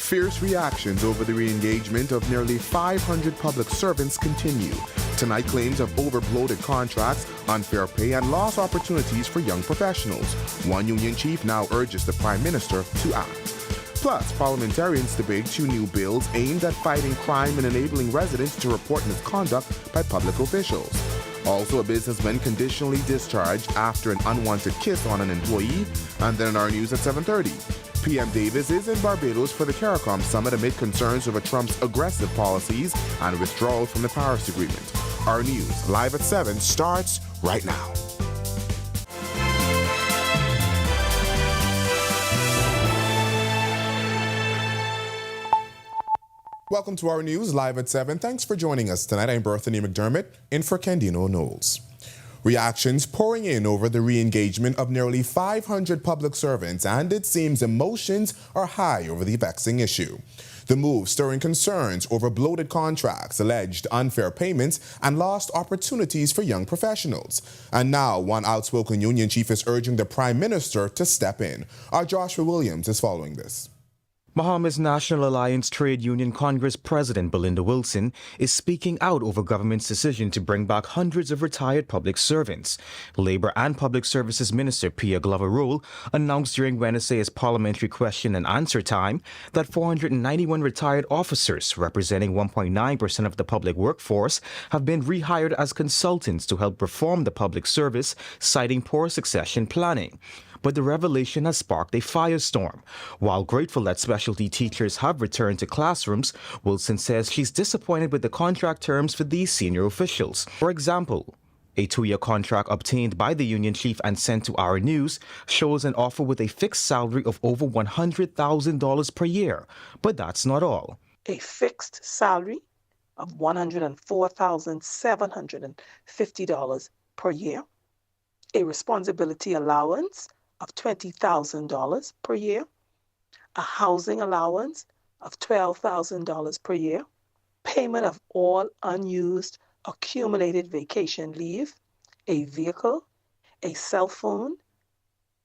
Fierce reactions over the re-engagement of nearly 500 public servants continue. Tonight, claims of overbloated contracts, unfair pay, and lost opportunities for young professionals. One union chief now urges the Prime Minister to act. Plus, parliamentarians debate two new bills aimed at fighting crime and enabling residents to report misconduct by public officials. Also, a businessman conditionally discharged after an unwanted kiss on an employee. And then in our news at 7:30. PM Davis is in Barbados for the CARICOM summit amid concerns over Trump's aggressive policies and withdrawal from the Paris Agreement. Our news, live at 7, starts right now. Welcome to our news, live at 7. Thanks for joining us tonight. I'm Berthany McDermott, in for Candino Knowles. Reactions pouring in over the re-engagement of nearly 500 public servants, and it seems emotions are high over the vexing issue. The move stirring concerns over bloated contracts, alleged unfair payments, and lost opportunities for young professionals. And now one outspoken union chief is urging the Prime Minister to step in. Our Joshua Williams is following this. Bahamas National Alliance Trade Union Congress President Belinda Wilson is speaking out over government's decision to bring back hundreds of retired public servants. Labor and Public Services Minister Pia Glover-Rule announced during Wednesday's parliamentary question and answer time that 491 retired officers, representing 1.9% of the public workforce, have been rehired as consultants to help reform the public service, citing poor succession planning. But the revelation has sparked a firestorm. While grateful that specialty teachers have returned to classrooms, Wilson says she's disappointed with the contract terms for these senior officials. For example, a 2-year contract obtained by the union chief and sent to Our News shows an offer with a fixed salary of over $100,000 per year. But that's not all. A fixed salary of $104,750 per year, a responsibility allowance of $20,000 per year, a housing allowance of $12,000 per year, payment of all unused accumulated vacation leave, a vehicle, a cell phone,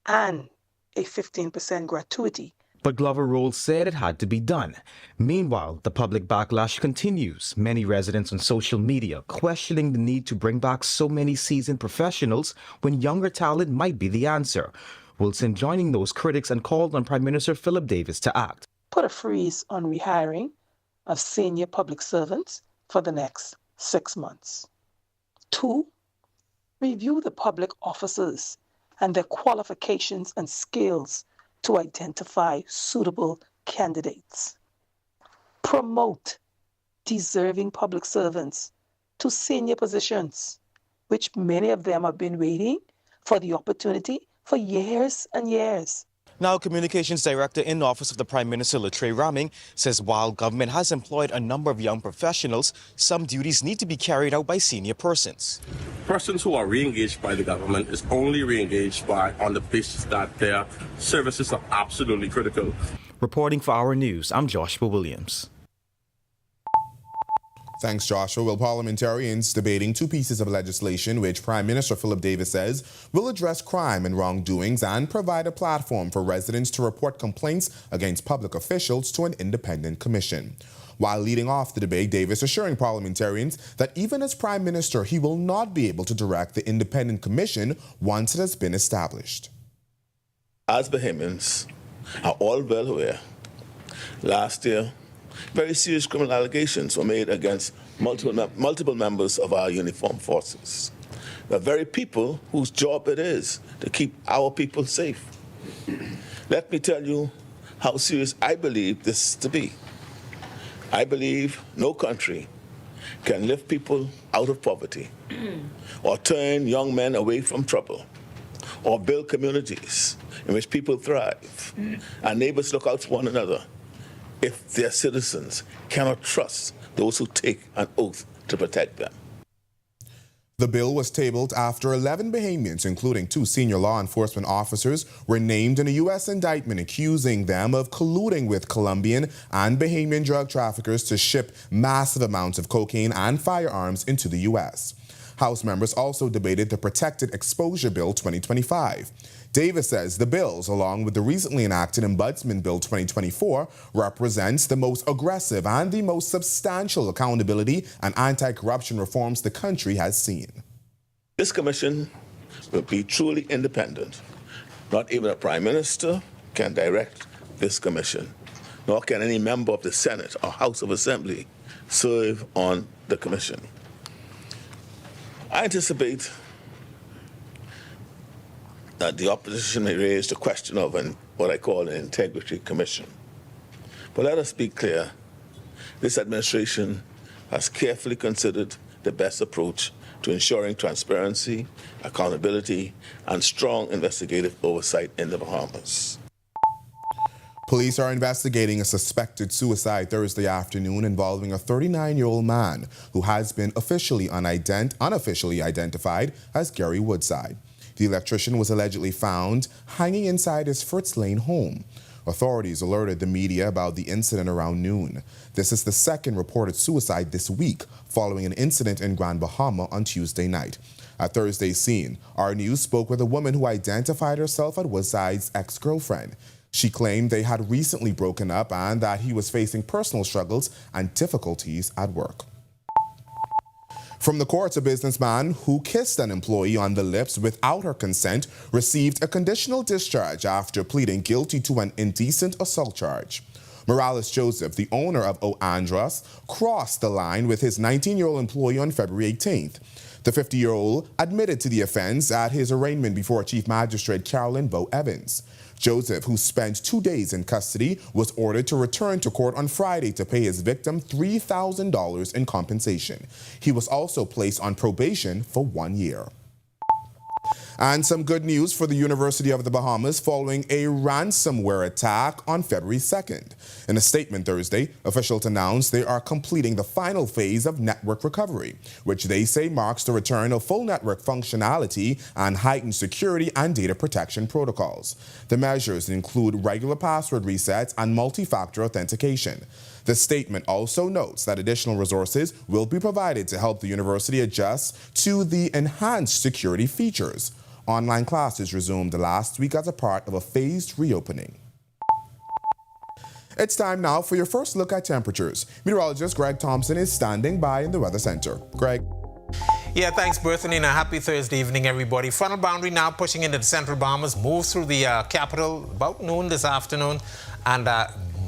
and a 15% gratuity. But Glover Rolls said it had to be done. Meanwhile, the public backlash continues. Many residents on social media questioning the need to bring back so many seasoned professionals when younger talent might be the answer. Wilson joining those critics and called on Prime Minister Philip Davis to act. Put a freeze on rehiring of senior public servants for the next 6 months. 2, review the public officers and their qualifications and skills to identify suitable candidates. Promote deserving public servants to senior positions, which many of them have been waiting for the opportunity for years and years. Now, Communications Director in the Office of the Prime Minister, Latre Raming, says while government has employed a number of young professionals, some duties need to be carried out by senior persons. Persons who are re-engaged by the government is only re-engaged on the basis that their services are absolutely critical. Reporting for Our News, I'm Joshua Williams. Thanks, Joshua. Well, parliamentarians debating two pieces of legislation which Prime Minister Philip Davis says will address crime and wrongdoings and provide a platform for residents to report complaints against public officials to an independent commission. While leading off the debate, Davis assuring parliamentarians that even as Prime Minister, he will not be able to direct the independent commission once it has been established. As Bahamians are all well aware, last year, very serious criminal allegations were made against multiple members of our uniformed forces. The very people whose job it is to keep our people safe. Let me tell you how serious I believe this to be. I believe no country can lift people out of poverty or turn young men away from trouble or build communities in which people thrive and neighbors look out for one another if their citizens cannot trust those who take an oath to protect them. The bill was tabled after 11 Bahamians, including 2 senior law enforcement officers, were named in a U.S. indictment accusing them of colluding with Colombian and Bahamian drug traffickers to ship massive amounts of cocaine and firearms into the U.S. House members also debated the Protected Exposure Bill 2025. Davis says the bills, along with the recently enacted Ombudsman Bill 2024, represents the most aggressive and the most substantial accountability and anti-corruption reforms the country has seen. This commission will be truly independent. Not even a prime minister can direct this commission, nor can any member of the Senate or House of Assembly serve on the commission. I anticipate that the opposition may raise the question of what I call an integrity commission. But let us be clear, this administration has carefully considered the best approach to ensuring transparency, accountability, and strong investigative oversight in the Bahamas. Police are investigating a suspected suicide Thursday afternoon involving a 39-year-old man who has been unofficially identified as Gary Woodside. The electrician was allegedly found hanging inside his Fritz Lane home. Authorities alerted the media about the incident around noon. This is the second reported suicide this week, following an incident in Grand Bahama on Tuesday night. At Thursday's scene, Our News spoke with a woman who identified herself as Woodside's ex-girlfriend. She claimed they had recently broken up and that he was facing personal struggles and difficulties at work. From the courts, a businessman who kissed an employee on the lips without her consent received a conditional discharge after pleading guilty to an indecent assault charge. Morales Joseph, the owner of O Andras, crossed the line with his 19-year-old employee on February 18th. The 50-year-old admitted to the offense at his arraignment before Chief Magistrate Carolyn Bo Evans. Joseph, who spent 2 days in custody, was ordered to return to court on Friday to pay his victim $3,000 in compensation. He was also placed on probation for 1 year. And some good news for the University of the Bahamas following a ransomware attack on February 2nd. In a statement Thursday, officials announced they are completing the final phase of network recovery, which they say marks the return of full network functionality and heightened security and data protection protocols. The measures include regular password resets and multi-factor authentication. The statement also notes that additional resources will be provided to help the university adjust to the enhanced security features. Online classes resumed last week as a part of a phased reopening. It's time now for your first look at temperatures. Meteorologist Greg Thompson is standing by in the Weather Center. Greg. Yeah, thanks, Berthany, and a happy Thursday evening, everybody. Frontal boundary now pushing into the central Bahamas, moves through the capital about noon this afternoon, and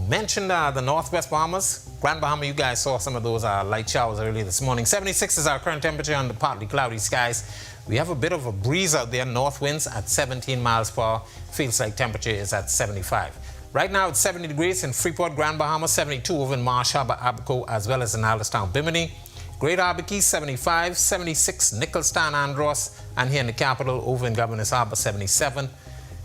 mentioned the northwest Bahamas. Grand Bahama, you guys saw some of those light showers earlier this morning. 76 is our current temperature under partly cloudy skies. We have a bit of a breeze out there, north winds at 17 miles per hour. Feels like temperature is at 75. Right now it's 70 degrees in Freeport, Grand Bahama, 72 over in Marsh Harbor, Abaco, as well as in Alderstown, Bimini. Great Albuquerque, 75, 76, Nicholstown, Andros, and here in the capital, over in Governor's Harbor, 77.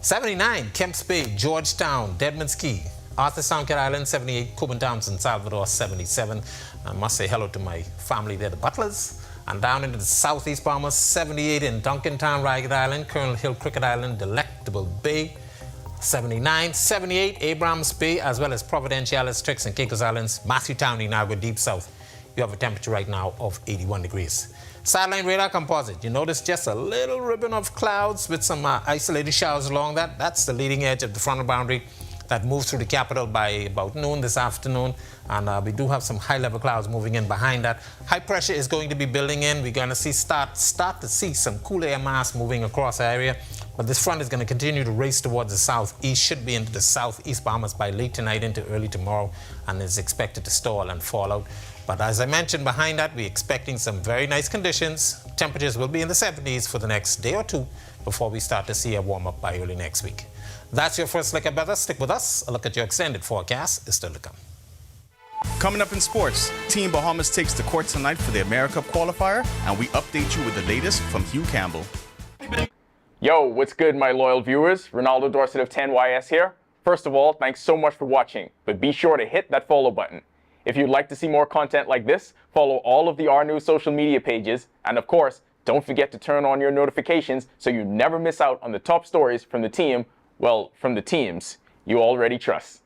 79, Kemps Bay, Georgetown, Deadman's Key, Arthurstown, Cat Island, 78, Coburn Townsend, Salvador, 77. I must say hello to my family there, the Butlers. And down into the southeast Bahamas, 78 in Duncantown, Ragged Island, Colonel Hill, Cricket Island, Delectable Bay, 79, 78, Abrams Bay, as well as Providenciales, Tricks, and Caicos Islands, Matthewtown, Inagua, deep south. You have a temperature right now of 81 degrees. Sideline radar composite. You notice just a little ribbon of clouds with some isolated showers along that. That's the leading edge of the frontal boundary that moves through the capital by about noon this afternoon. And we do have some high-level clouds moving in behind that. High pressure is going to be building in. We're going to start to see some cool air mass moving across the area. But this front is going to continue to race towards the southeast, should be into the southeast Bahamas by late tonight into early tomorrow, and is expected to stall and fall out. But as I mentioned, behind that, we're expecting some very nice conditions. Temperatures will be in the 70s for the next day or two before we start to see a warm-up by early next week. That's your first look at weather. Stick with us. A look at your extended forecast is still to come. Coming up in sports, Team Bahamas takes the court tonight for the America qualifier, and we update you with the latest from Hugh Campbell. Yo, what's good, my loyal viewers? Ronaldo Dorset of 10YS here. First of all, thanks so much for watching, but be sure to hit that follow button. If you'd like to see more content like this, follow all of the R News social media pages, and of course, don't forget to turn on your notifications so you never miss out on the top stories from the team, well, from the teams you already trust.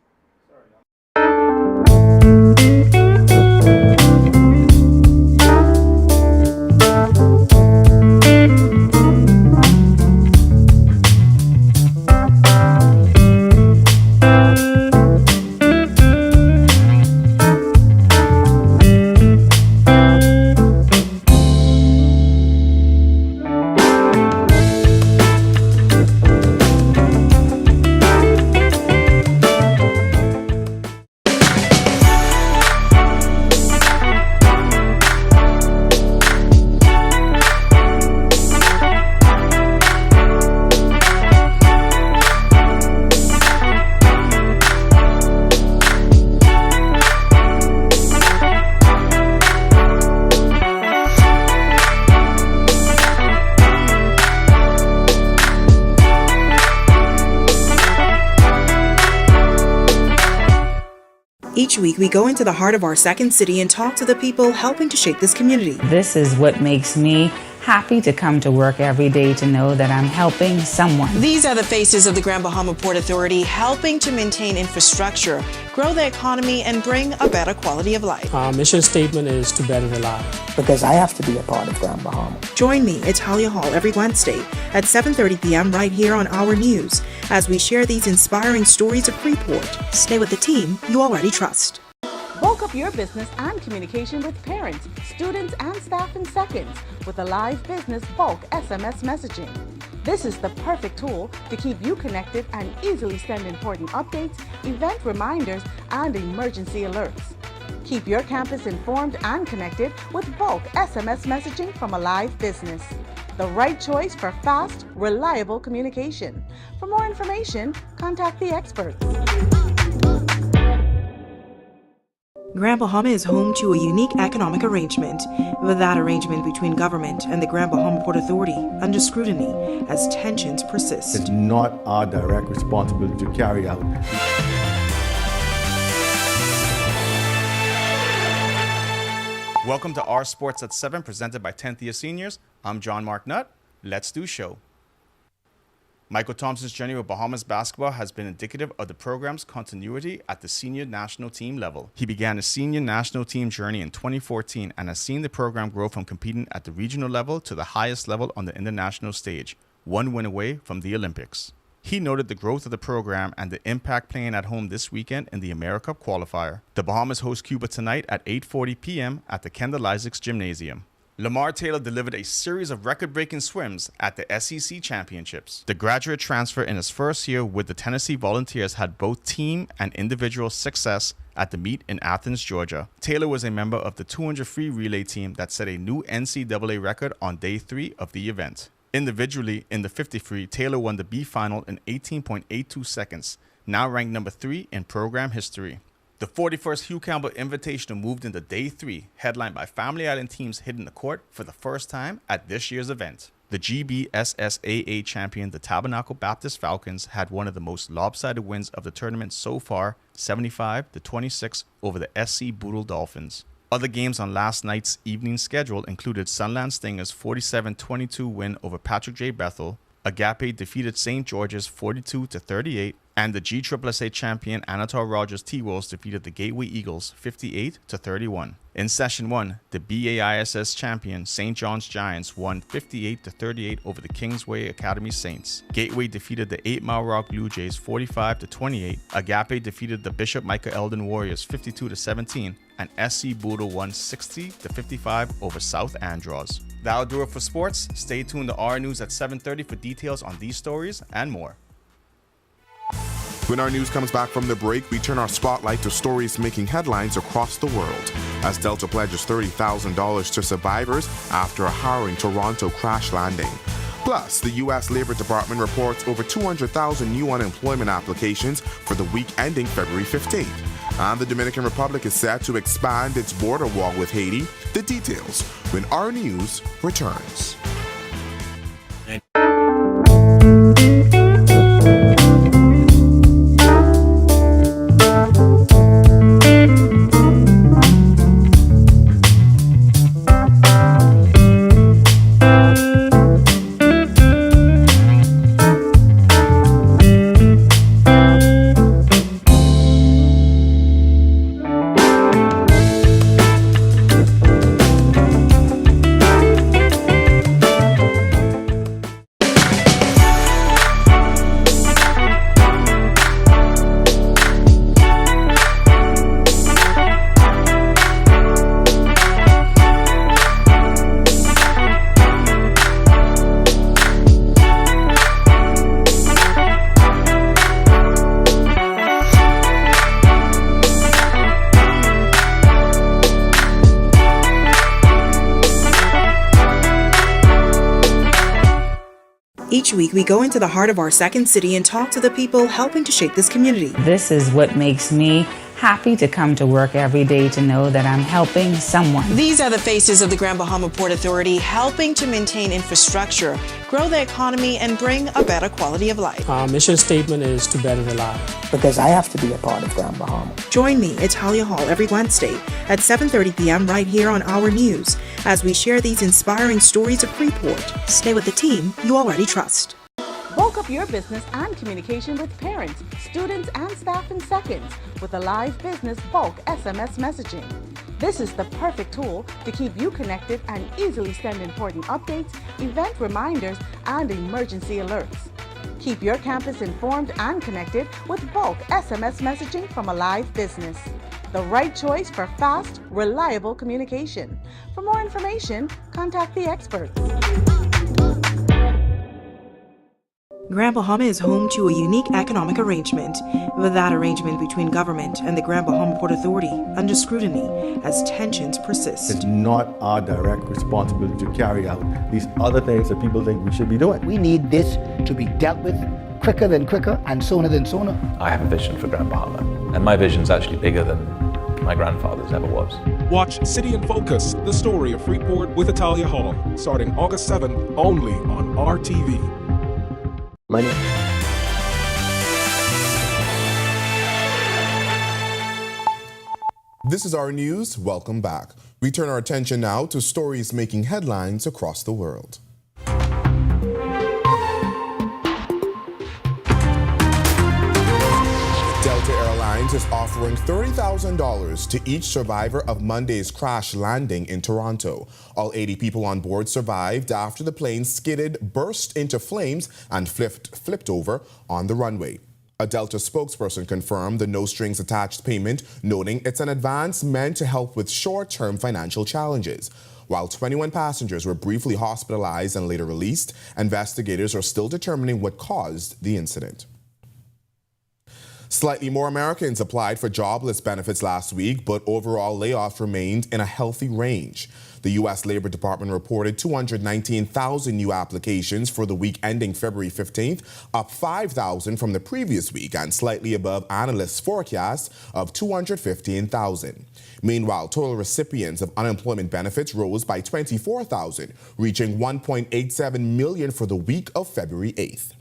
Each week, we go into the heart of our second city and talk to the people helping to shape this community. This is what makes me happy to come to work every day, to know that I'm helping someone. These are the faces of the Grand Bahama Port Authority, helping to maintain infrastructure, grow the economy, and bring a better quality of life. Our mission statement is to better the life. Because I have to be a part of Grand Bahama. Join me at Talia Hall every Wednesday at 7:30 p.m. right here on Our News as we share these inspiring stories of Freeport. Stay with the team you already trust. Bulk up your business and communication with parents, students, and staff in seconds with a live business bulk SMS messaging. This is the perfect tool to keep you connected and easily send important updates, event reminders, and emergency alerts. Keep your campus informed and connected with bulk SMS messaging from a live business. The right choice for fast, reliable communication. For more information, contact the experts. Grand Bahama is home to a unique economic arrangement, with that arrangement between government and the Grand Bahama Port Authority under scrutiny as tensions persist. It's not our direct responsibility to carry out. Welcome to Our Sports at 7, presented by 10th year seniors. I'm John Mark Nutt. Let's do show. Michael Thompson's journey with Bahamas basketball has been indicative of the program's continuity at the senior national team level. He began his senior national team journey in 2014 and has seen the program grow from competing at the regional level to the highest level on the international stage, one win away from the Olympics. He noted the growth of the program and the impact playing at home this weekend in the AmeriCup qualifier. The Bahamas host Cuba tonight at 8:40 p.m. at the Kendall Isaacs Gymnasium. Lamar Taylor delivered a series of record-breaking swims at the SEC Championships. The graduate transfer in his first year with the Tennessee Volunteers had both team and individual success at the meet in Athens, Georgia. Taylor was a member of the 200 free relay team that set a new NCAA record on day 3 of the event. Individually, in the 50 free, Taylor won the B final in 18.82 seconds, now ranked number 3 in program history. The 41st Hugh Campbell Invitational moved into Day 3, headlined by Family Island teams hitting the court for the first time at this year's event. The GBSSAA champion, the Tabernacle Baptist Falcons, had one of the most lopsided wins of the tournament so far, 75-26 over the SC Boodle Dolphins. Other games on last night's evening schedule included Sunland Stingers' 47-22 win over Patrick J. Bethel, Agape defeated St. George's 42-38, and the GSSA champion Anatol Rogers T-Wolves defeated the Gateway Eagles 58-31. In Session 1, the BAISS champion St. John's Giants won 58-38 over the Kingsway Academy Saints. Gateway defeated the 8 Mile Rock Blue Jays 45-28. Agape defeated the Bishop Micah Eldon Warriors 52-17, and SC Boodle won 60-55 over South Andros. That'll do it for sports. Stay tuned to our News at 7:30 for details on these stories and more. When our news comes back from the break, we turn our spotlight to stories making headlines across the world, as Delta pledges $30,000 to survivors after a harrowing Toronto crash landing. Plus, the U.S. Labor Department reports over 200,000 new unemployment applications for the week ending February 15th. And the Dominican Republic is set to expand its border wall with Haiti. The details when our news returns. Each week, we go into the heart of our second city and talk to the people helping to shape this community. This is what makes me happy to come to work every day, to know that I'm helping someone. These are the faces of the Grand Bahama Port Authority, helping to maintain infrastructure, grow the economy, and bring a better quality of life. Our mission statement is to better the life. Because I have to be a part of Grand Bahama. Join me at Talia Hall every Wednesday at 7:30 p.m. right here on Our News as we share these inspiring stories of Freeport. Stay with the team you already trust. Bulk up your business and communication with parents, students, and staff in seconds with a live business bulk SMS messaging. This is the perfect tool to keep you connected and easily send important updates, event reminders, and emergency alerts. Keep your campus informed and connected with bulk SMS messaging from a live business. The right choice for fast, reliable communication. For more information, contact the experts. Grand Bahama is home to a unique economic arrangement, with that arrangement between government and the Grand Bahama Port Authority under scrutiny as tensions persist. It's not our direct responsibility to carry out these other things that people think we should be doing. We need this to be dealt with quicker than quicker and sooner than sooner. I have a vision for Grand Bahama, and my vision is actually bigger than my grandfather's ever was. Watch City in Focus, the story of Freeport with Italia Hall, starting August 7th, only on RTV. This is our news. Welcome back. We turn our attention now to stories making headlines across the world. Delta Airlines is offering $30,000 to each survivor of Monday's crash landing in Toronto. All 80 people on board survived after the plane skidded, burst into flames, and flipped over on the runway. A Delta spokesperson confirmed the no-strings-attached payment, noting it's an advance meant to help with short-term financial challenges. While 21 passengers were briefly hospitalized and later released, investigators are still determining what caused the incident. Slightly more Americans applied for jobless benefits last week, but overall layoffs remained in a healthy range. The U.S. Labor Department reported 219,000 new applications for the week ending February 15th, up 5,000 from the previous week and slightly above analysts' forecast of 215,000. Meanwhile, total recipients of unemployment benefits rose by 24,000, reaching 1.87 million for the week of February 8th.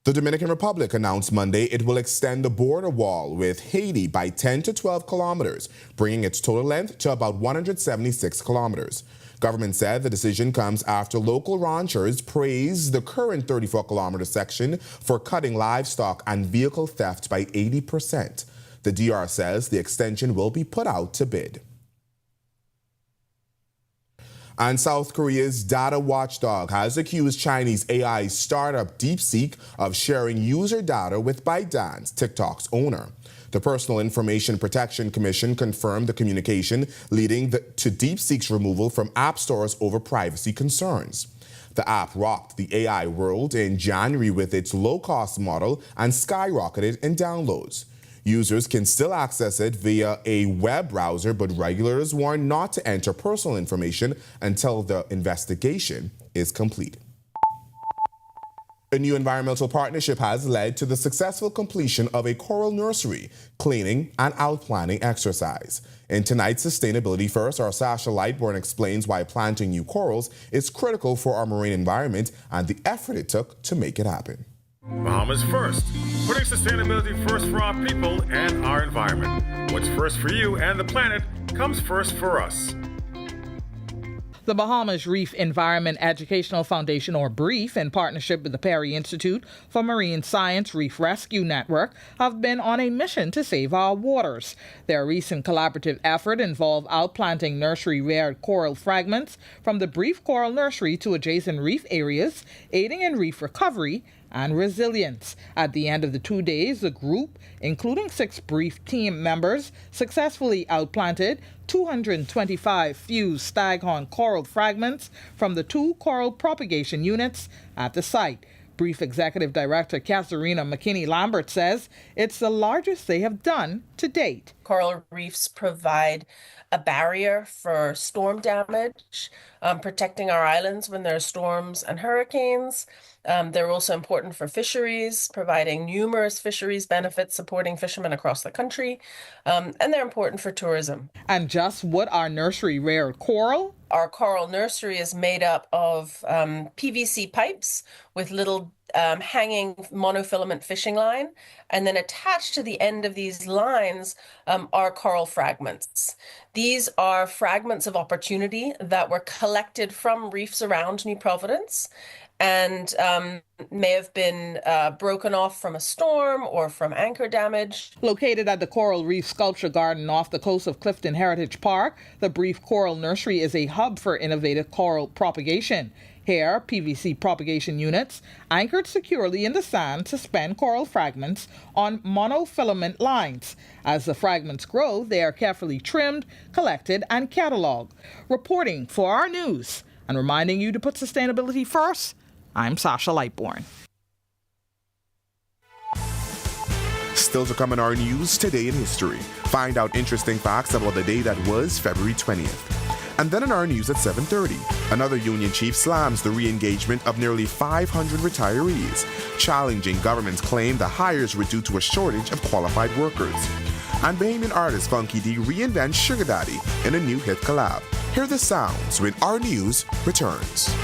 The Dominican Republic announced Monday it will extend the border wall with Haiti by 10 to 12 kilometers, bringing its total length to about 176 kilometers. Government said the decision comes after local ranchers praised the current 34-kilometer section for cutting livestock and vehicle theft by 80%. The DR says the extension will be put out to bid. And South Korea's data watchdog has accused Chinese AI startup DeepSeek of sharing user data with ByteDance, TikTok's owner. The Personal Information Protection Commission confirmed the communication, leading to DeepSeek's removal from app stores over privacy concerns. The app rocked the AI world in January with its low-cost model and skyrocketed in downloads. Users can still access it via a web browser, but regulators warn not to enter personal information until the investigation is complete. A new environmental partnership has led to the successful completion of a coral nursery, cleaning, and outplanting exercise. In tonight's Sustainability First, our Sasha Lightbourne explains why planting new corals is critical for our marine environment and the effort it took to make it happen. Bahamas First, putting sustainability first for our people and our environment. What's first for you and the planet comes first for us. The Bahamas Reef Environment Educational Foundation, or BREEF, in partnership with the Perry Institute for Marine Science Reef Rescue Network, have been on a mission to save our waters. Their recent collaborative effort involved outplanting nursery reared coral fragments from the BREEF Coral Nursery to adjacent reef areas, aiding in reef recovery and resilience. At the end of the 2 days, the group, including 6 BREEF team members, successfully outplanted 225 fused staghorn coral fragments from the 2 coral propagation units at the site. BREEF Executive Director Katharina McKinney-Lambert says it's the largest they have done to date. Coral reefs provide a barrier for storm damage, protecting our islands when there are storms and hurricanes. They're also important for fisheries, providing numerous fisheries benefits, supporting fishermen across the country, and they're important for tourism. And just what are nursery reared coral? Our coral nursery is made up of PVC pipes with little hanging monofilament fishing line, and then attached to the end of these lines are coral fragments. These are fragments of opportunity that were collected from reefs around New Providence and may have been broken off from a storm or from anchor damage. Located at the Coral Reef Sculpture Garden off the coast of Clifton Heritage Park, the BREEF Coral Nursery is a hub for innovative coral propagation. Here, PVC propagation units, anchored securely in the sand, suspend coral fragments on monofilament lines. As the fragments grow, they are carefully trimmed, collected, and cataloged. Reporting for our news and reminding you to put sustainability first, I'm Sasha Lightbourne. Still to come in our news, Today in History. Find out interesting facts about the day that was February 20th. And then in our news at 7:30, another union chief slams the re-engagement of nearly 500 retirees, challenging government's claim the hires were due to a shortage of qualified workers. And Bahamian artist Funky D reinvents Sugar Daddy in a new hit collab. Hear the sounds when Our News returns.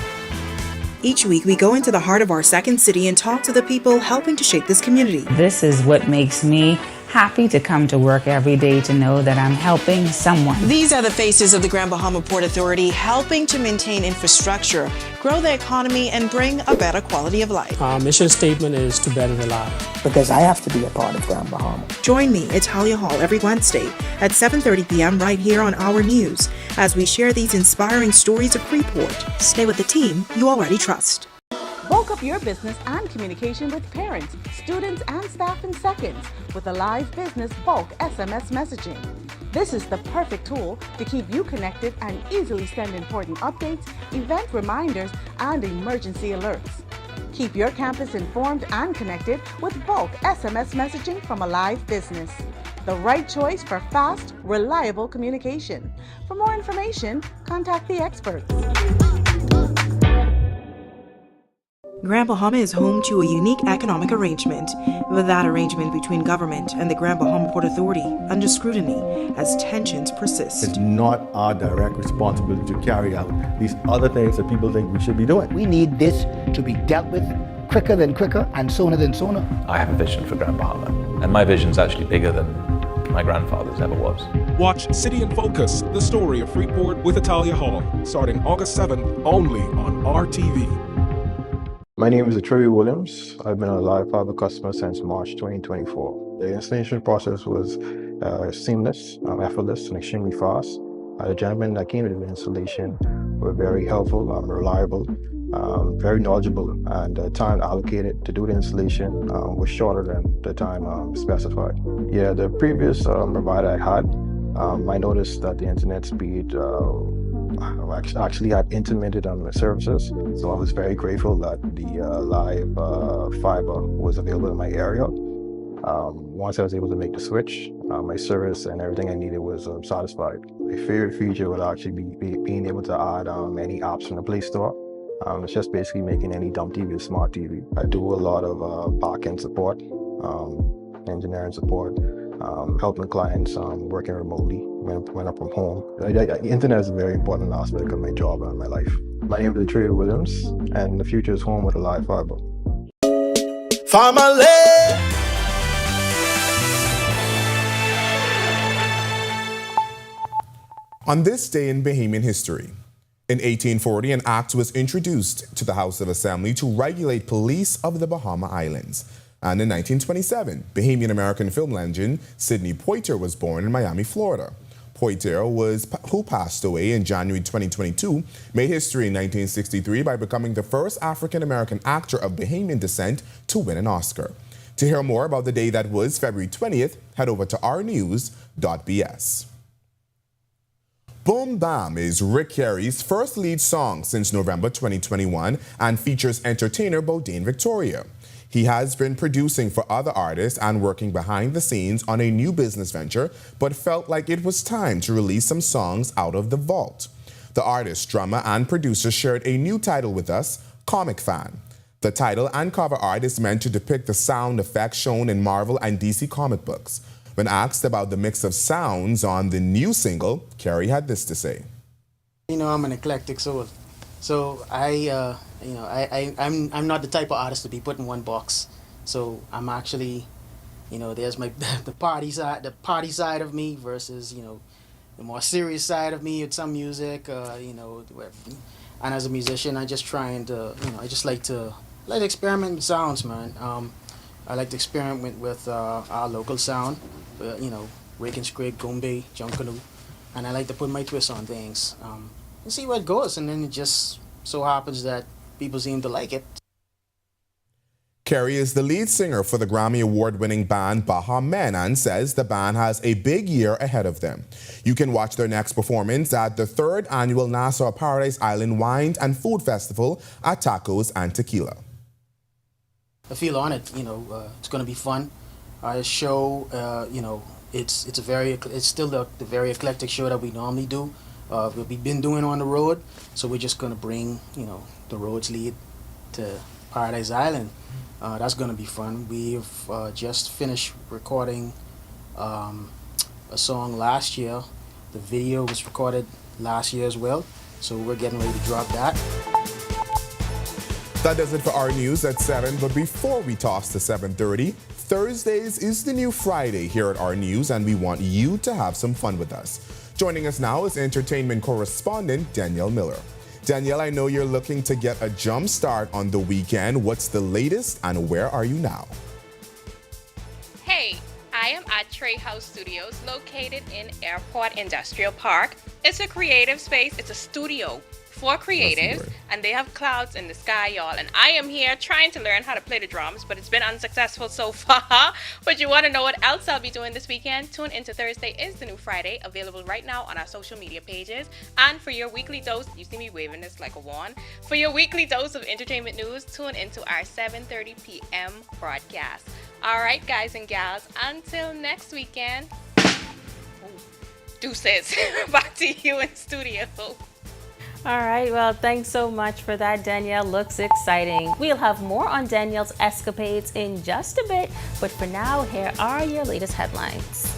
Each week, we go into the heart of our second city and talk to the people helping to shape this community. This is what makes me happy to come to work every day, to know that I'm helping someone. These are the faces of the Grand Bahama Port Authority, helping to maintain infrastructure, grow the economy, and bring a better quality of life. Our mission statement is to better the life. Because I have to be a part of Grand Bahama. Join me at Talia Hall every Wednesday at 7:30 p.m. right here on Our News as we share these inspiring stories of Freeport. Stay with the team you already trust. Bulk up your business and communication with parents, students, and staff in seconds with a live business bulk SMS messaging. This is the perfect tool to keep you connected and easily send important updates, event reminders, and emergency alerts. Keep your campus informed and connected with bulk SMS messaging from a live business. The right choice for fast, reliable communication. For more information, contact the experts. Grand Bahama is home to a unique economic arrangement, with that arrangement between government and the Grand Bahama Port Authority under scrutiny as tensions persist. It's not our direct responsibility to carry out these other things that people think we should be doing. We need this to be dealt with quicker than quicker and sooner than sooner. I have a vision for Grand Bahama, and my vision's actually bigger than my grandfather's ever was. Watch City in Focus, the story of Freeport with Italia Hall, starting August 7th only on RTV. My name is Trevi Williams. I've been a Live Fiber customer since March 2024. The installation process was seamless, effortless, and extremely fast. The gentlemen that came to the installation were very helpful, reliable, very knowledgeable, and the time allocated to do the installation was shorter than the time specified. Yeah, the previous provider I had, I noticed that the internet speed actually had intermittent on the services, so I was very grateful that the live fiber was available in my area. Once I was able to make the switch, my service and everything I needed was satisfied. My favorite feature would actually be being able to add any apps from the Play Store. It's just basically making any dumb TV a smart TV. I do a lot of back-end support, engineering support, helping clients working remotely when I'm from home. The internet is a very important aspect of my job and my life. My name is Trey Williams, and the future is home with a live fiber. Family. On this day in Bahamian history, in 1840, an act was introduced to the House of Assembly to regulate police of the Bahama Islands. And in 1927, Bahamian-American film legend Sidney Poitier was born in Miami, Florida. Poitier, who passed away in January 2022, made history in 1963 by becoming the first African-American actor of Bahamian descent to win an Oscar. To hear more about the day that was February 20th, head over to ournews.bs. Boom Bam is Rick Carey's first lead song since November 2021 and features entertainer Bodine Victoria. He has been producing for other artists and working behind the scenes on a new business venture, but felt like it was time to release some songs out of the vault. The artist, drummer, and producer shared a new title with us, Comic Fan. The title and cover art is meant to depict the sound effects shown in Marvel and DC comic books. When asked about the mix of sounds on the new single, Carey had this to say. You know, I'm an eclectic soul. So I'm not the type of artist to be put in one box. So I'm actually, there's the party side of me versus, the more serious side of me with some music, and as a musician, I just trying to, I just like to experiment with sounds, man. I like to experiment with our local sound, Wake and Scrape, Gombe, Junkanu, and I like to put my twist on things. And see where it goes, and then it just so happens that people seem to like it. Carey is the lead singer for the Grammy Award-winning band Baha Men and says the band has a big year ahead of them. You can watch their next performance at the 3rd annual Nassau Paradise Island Wine and Food Festival at Tacos and Tequila. I feel honored. It's going to be fun. Our show, it's still the very eclectic show that we normally do. We've been doing on the road, so we're just going to bring, the roads lead to Paradise Island. That's going to be fun. We've just finished recording a song last year. The video was recorded last year as well, so we're getting ready to drop that. That does it for our news at 7, but before we toss to 7:30, Thursdays is the new Friday here at our news, and we want you to have some fun with us. Joining us now is entertainment correspondent Danielle Miller. Danielle, I know you're looking to get a jump start on the weekend. What's the latest and where are you now? Hey, I am at Trey House Studios located in Airport Industrial Park. It's a creative space. It's a studio for creatives, and they have clouds in the sky, y'all. And I am here trying to learn how to play the drums, but it's been unsuccessful so far. But you want to know what else I'll be doing this weekend? Tune into Thursday is the New Friday, available right now on our social media pages. And for your weekly dose, you see me waving this like a wand. For your weekly dose of entertainment news, tune into our 7:30 p.m. broadcast. All right, guys and gals, until next weekend. Deuces. Back to you in studio. All right, well, thanks so much for that, Danielle. Looks exciting. We'll have more on Danielle's escapades in just a bit, but for now, here are your latest headlines.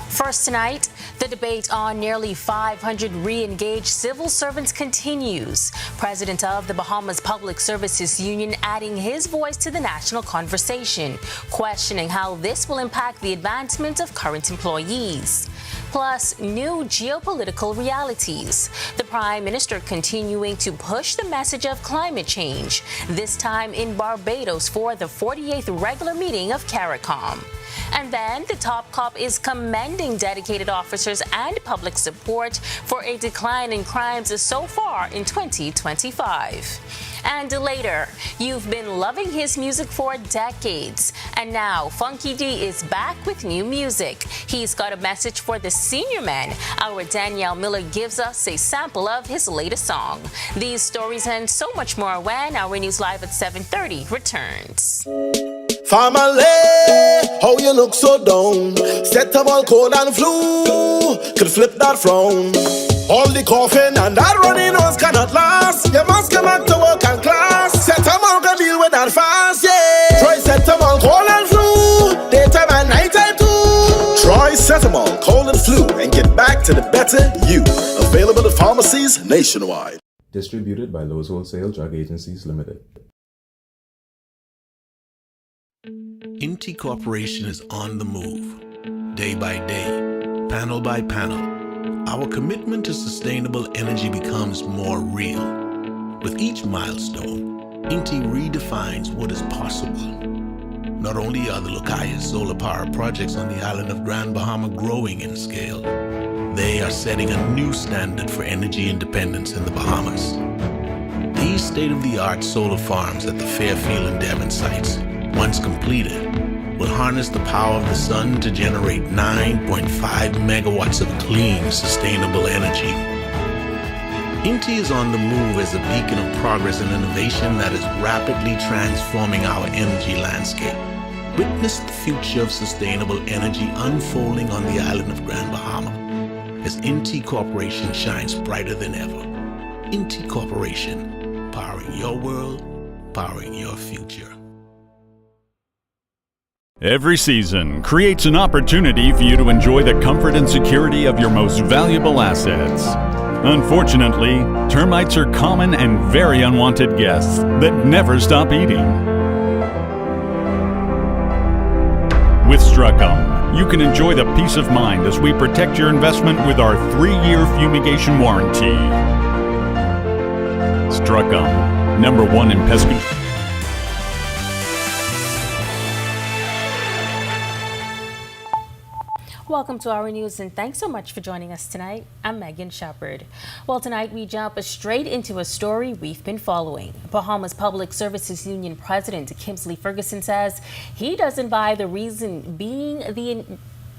First tonight, the debate on nearly 500 re-engaged civil servants continues. President of the Bahamas Public Services Union adding his voice to the national conversation, questioning how this will impact the advancement of current employees. Plus, new geopolitical realities. The Prime Minister continuing to push the message of climate change, this time in Barbados for the 48th regular meeting of CARICOM. And then the top cop is commending dedicated officers and public support for a decline in crimes so far in 2025. And later, you've been loving his music for decades, and now Funky D is back with new music. He's got a message for the senior man. Our Danielle Miller gives us a sample of his latest song. These stories and so much more when our News Live at 7:30 returns. Family, how you look so down? Set up all cold and flu, could flip that frown. All the coughing and that running nose cannot last. You must come back to work and class. Set them all can deal with that fast, yeah. Try set them all cold and flu, daytime and nighttime too. Try set them all cold and flu and get back to the better you. Available at pharmacies nationwide. Distributed by Lowe's Wholesale Drug Agencies Limited. Inti Corporation is on the move, day by day, panel by panel. Our commitment to sustainable energy becomes more real. With each milestone, Inti redefines what is possible. Not only are the Lucaya solar power projects on the island of Grand Bahama growing in scale, they are setting a new standard for energy independence in the Bahamas. These state-of-the-art solar farms at the Fairfield and Devon sites, once completed, will harness the power of the sun to generate 9.5 megawatts of clean, sustainable energy. Inti is on the move as a beacon of progress and innovation that is rapidly transforming our energy landscape. Witness the future of sustainable energy unfolding on the island of Grand Bahama as Inti Corporation shines brighter than ever. Inti Corporation, powering your world, powering your future. Every season creates an opportunity for you to enjoy the comfort and security of your most valuable assets. Unfortunately, termites are common and very unwanted guests that never stop eating. With Strucum, you can enjoy the peace of mind as we protect your investment with our 3-year fumigation warranty. Strucum, #1 in pest control. Welcome to our news and thanks so much for joining us tonight. I'm Megan Shepard. Well, tonight we jump straight into a story we've been following. Bahamas Public Services Union President Kimsley Ferguson says he doesn't buy the reason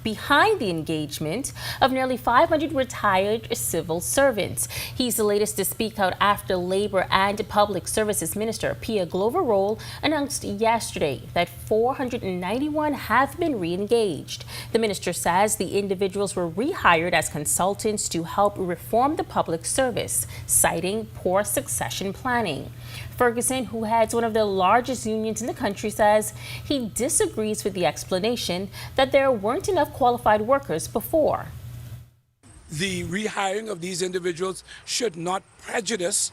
behind the engagement of nearly 500 retired civil servants. He's the latest to speak out after Labor and Public Services Minister Pia Glover-Roll announced yesterday that 491 have been re-engaged. The minister says the individuals were rehired as consultants to help reform the public service, citing poor succession planning. Ferguson, who heads one of the largest unions in the country, says he disagrees with the explanation that there weren't enough qualified workers before. The rehiring of these individuals should not prejudice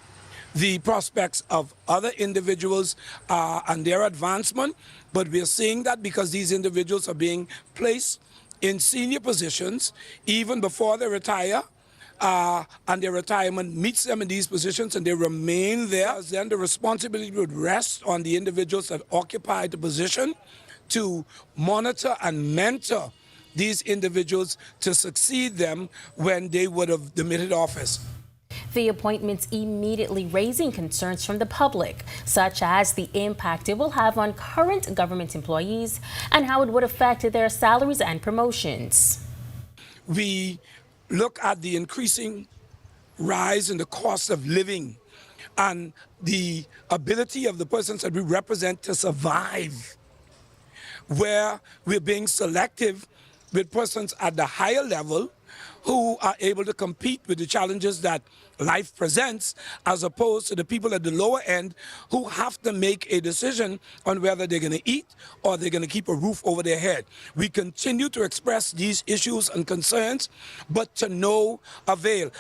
the prospects of other individuals and their advancement, but we are seeing that because these individuals are being placed in senior positions even before they retire, and their retirement meets them in these positions and they remain there, then the responsibility would rest on the individuals that occupy the position to monitor and mentor these individuals to succeed them when they would have demitted office. The appointments immediately raising concerns from the public, such as the impact it will have on current government employees and how it would affect their salaries and promotions. We look at the increasing rise in the cost of living and the ability of the persons that we represent to survive, where we're being selective with persons at the higher level who are able to compete with the challenges that life presents, as opposed to the people at the lower end who have to make a decision on whether they're going to eat or they're going to keep a roof over their head. We continue to express these issues and concerns, but to no avail.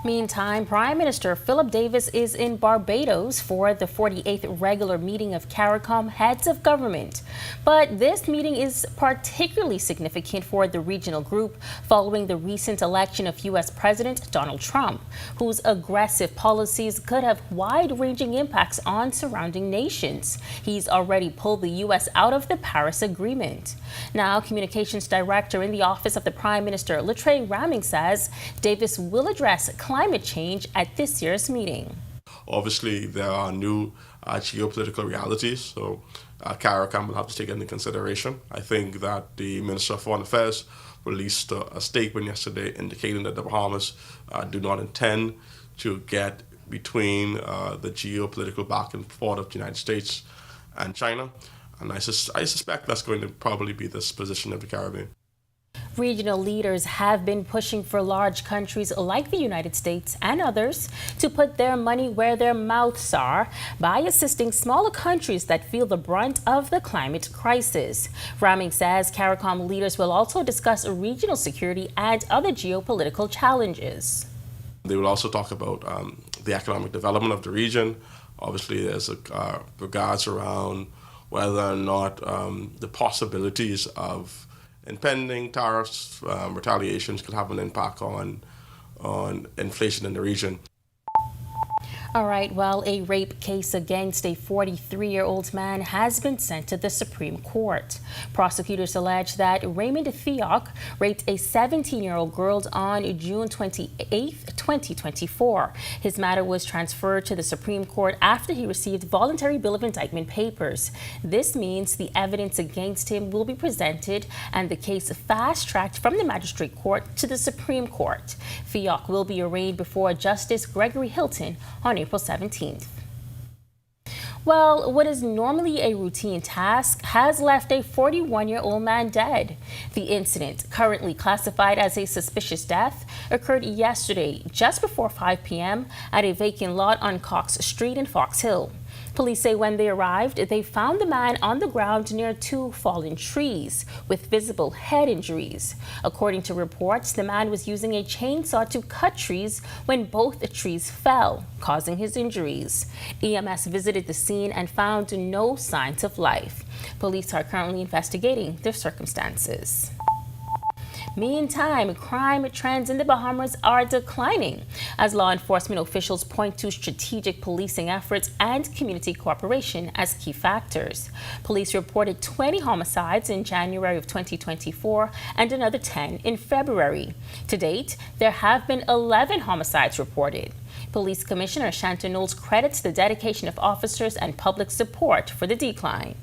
Meantime, Prime Minister Philip Davis is in Barbados for the 48th regular meeting of CARICOM heads of government. But this meeting is particularly significant for the regional group following the recent election of U.S. President Donald Trump, whose aggressive policies could have wide-ranging impacts on surrounding nations. He's already pulled the U.S. out of the Paris Agreement. Now, Communications Director in the Office of the Prime Minister, Latrey Raming, says Davis will address climate change at this year's meeting. Obviously, there are new geopolitical realities, so CARICOM will have to take into consideration. I think that the Minister of Foreign Affairs released a statement yesterday indicating that the Bahamas do not intend to get between the geopolitical back and forth of the United States and China. And I suspect that's going to probably be this position of the Caribbean. Regional leaders have been pushing for large countries like the United States and others to put their money where their mouths are by assisting smaller countries that feel the brunt of the climate crisis. Raming says CARICOM leaders will also discuss regional security and other geopolitical challenges. They will also talk about the economic development of the region. Obviously, there's regards around whether or not the possibilities of impending tariffs, retaliations could have an impact on inflation in the region. All right, well, a rape case against a 43-year-old man has been sent to the Supreme Court. Prosecutors allege that Raymond Theoc raped a 17-year-old girl on June 28, 2024. His matter was transferred to the Supreme Court after he received voluntary bill of indictment papers. This means the evidence against him will be presented and the case fast-tracked from the Magistrate Court to the Supreme Court. Theoc will be arraigned before Justice Gregory Hilton on April 17th. Well, what is normally a routine task has left a 41-year-old man dead. The incident, currently classified as a suspicious death, occurred yesterday just before 5 p.m. at a vacant lot on Cox Street in Fox Hill. Police say when they arrived, they found the man on the ground near two fallen trees with visible head injuries. According to reports, the man was using a chainsaw to cut trees when both trees fell, causing his injuries. EMS visited the scene and found no signs of life. Police are currently investigating the circumstances. Meantime, crime trends in the Bahamas are declining as law enforcement officials point to strategic policing efforts and community cooperation as key factors. Police reported 20 homicides in January of 2024 and another 10 in February. To date, there have been 11 homicides reported. Police Commissioner Shanton Knowles credits the dedication of officers and public support for the decline.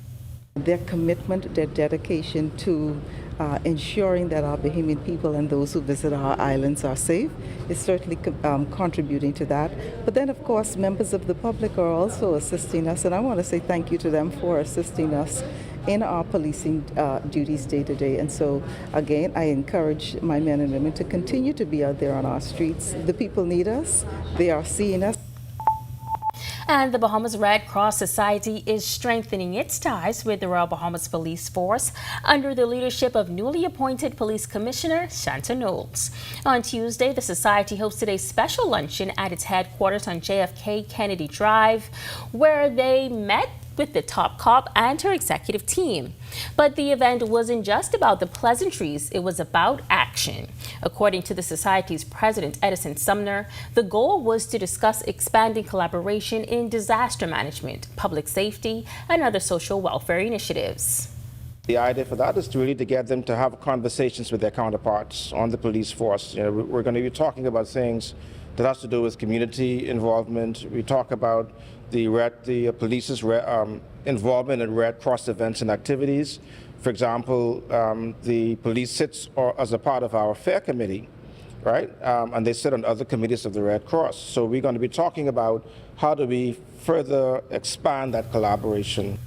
Their commitment, their dedication to ensuring that our Bahamian people and those who visit our islands are safe is certainly contributing to that. But then, of course, members of the public are also assisting us, and I want to say thank you to them for assisting us in our policing duties day to day. And so, again, I encourage my men and women to continue to be out there on our streets. The people need us. They are seeing us. And the Bahamas Red Cross Society is strengthening its ties with the Royal Bahamas Police Force under the leadership of newly appointed Police Commissioner Shanta Knowles. On Tuesday, the society hosted a special luncheon at its headquarters on JFK Kennedy Drive, where they met with the top cop and her executive team. But the event wasn't just about the pleasantries, it was about action. According to the Society's president, Edison Sumner, the goal was to discuss expanding collaboration in disaster management, public safety, and other social welfare initiatives. The idea for that is really to get them to have conversations with their counterparts on the police force. We're going to be talking about things that has to do with community involvement. We talk about the police's involvement in Red Cross events and activities. For example, the police sits as a part of our fair committee, right? And they sit on other committees of the Red Cross. So we're going to be talking about how do we further expand that collaboration.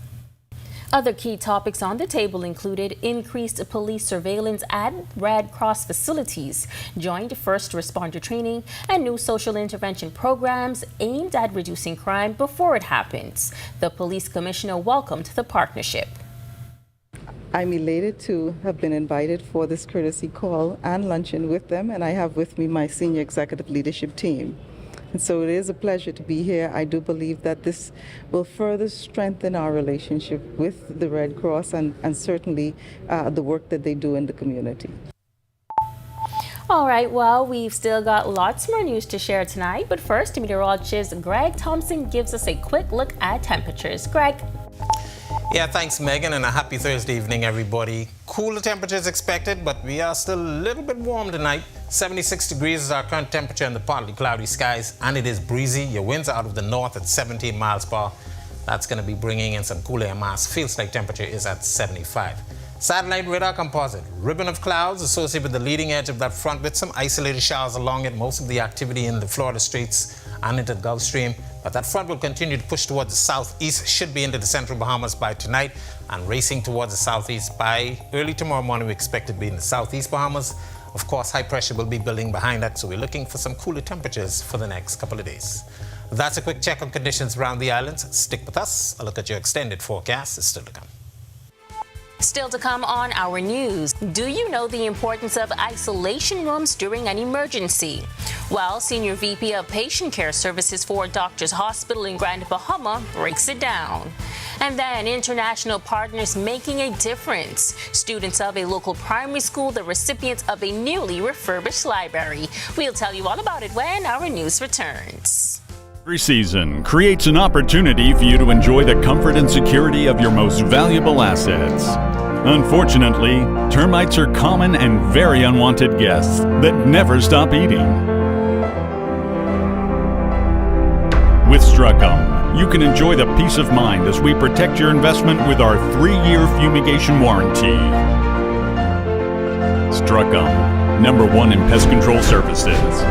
Other key topics on the table included increased police surveillance at Red Cross facilities, joint first responder training, and new social intervention programs aimed at reducing crime before it happens. The police commissioner welcomed the partnership. I'm elated to have been invited for this courtesy call and luncheon with them, and I have with me my senior executive leadership team. And so it is a pleasure to be here. I do believe that this will further strengthen our relationship with the Red Cross and certainly the work that they do in the community. All right, well, we've still got lots more news to share tonight, but first, meteorologist Greg Thompson gives us a quick look at temperatures. Greg. Yeah, thanks, Megan, and a happy Thursday evening, everybody. Cooler temperatures expected, but we are still a little bit warm tonight. 76 degrees is our current temperature in the partly cloudy skies, and it is breezy. Your winds are out of the north at 17 miles per hour. That's going to be bringing in some cool air mass. Feels like temperature is at 75. Satellite radar composite. Ribbon of clouds associated with the leading edge of that front with some isolated showers along it. Most of the activity in the Florida Straits and into the Gulf Stream. But that front will continue to push towards the southeast, should be into the central Bahamas by tonight, and racing towards the southeast by early tomorrow morning. We expect it to be in the southeast Bahamas. Of course, high pressure will be building behind that, so we're looking for some cooler temperatures for the next couple of days. That's a quick check on conditions around the islands. Stick with us. A look at your extended forecast is still to come. Still to come on our news. Do you know the importance of isolation rooms during an emergency? Well, Senior VP of Patient Care Services for Doctors Hospital in Grand Bahama breaks it down. And then international partners making a difference. Students of a local primary school, the recipients of a newly refurbished library. We'll tell you all about it when our news returns. Every season creates an opportunity for you to enjoy the comfort and security of your most valuable assets. Unfortunately, termites are common and very unwanted guests that never stop eating. With Struckum, you can enjoy the peace of mind as we protect your investment with our 3-year fumigation warranty. Struckum, #1 in pest control services.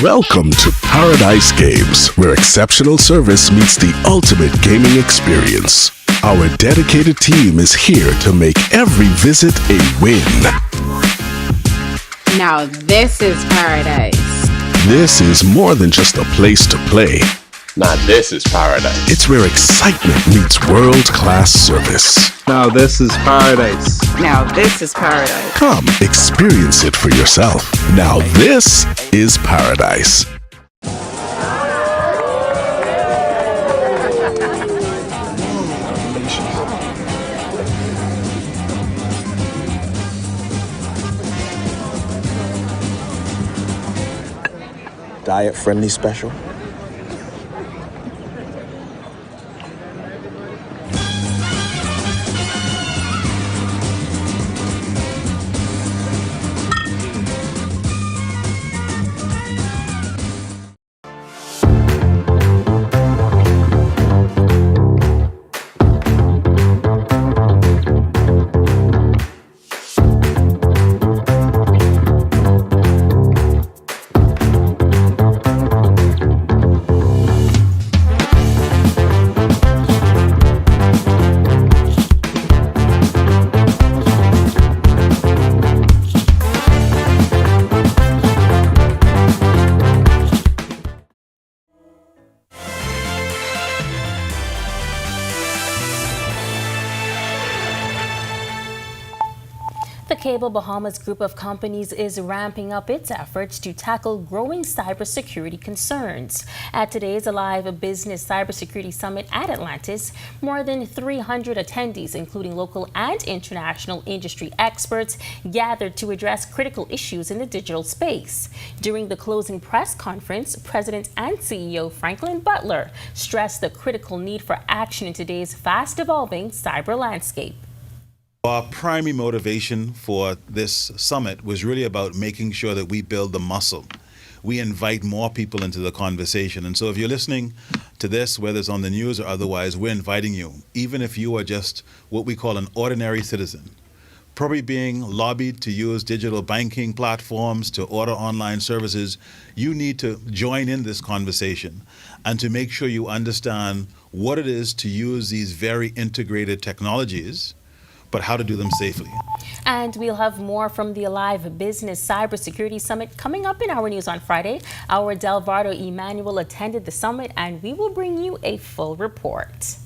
Welcome to Paradise Games, where exceptional service meets the ultimate gaming experience. Our dedicated team is here to make every visit a win. Now this is paradise. This is more than just a place to play. Now this is paradise. It's where excitement meets world-class service. Now this is paradise. Now this is paradise. Come, experience it for yourself. Now this is paradise. Diet-friendly special. Cable Bahamas group of companies is ramping up its efforts to tackle growing cybersecurity concerns. At today's Alive Business Cybersecurity Summit at Atlantis, more than 300 attendees, including local and international industry experts, gathered to address critical issues in the digital space. During the closing press conference, President and CEO Franklin Butler stressed the critical need for action in today's fast-evolving cyber landscape. Our primary motivation for this summit was really about making sure that we build the muscle. We invite more people into the conversation. And so if you're listening to this, whether it's on the news or otherwise, we're inviting you, even if you are just what we call an ordinary citizen, probably being lobbied to use digital banking platforms to order online services, you need to join in this conversation and to make sure you understand what it is to use these very integrated technologies, but how to do them safely. And we'll have more from the Alive Business Cybersecurity Summit coming up in our news on Friday. Our Delvardo Emmanuel attended the summit, and we will bring you a full report.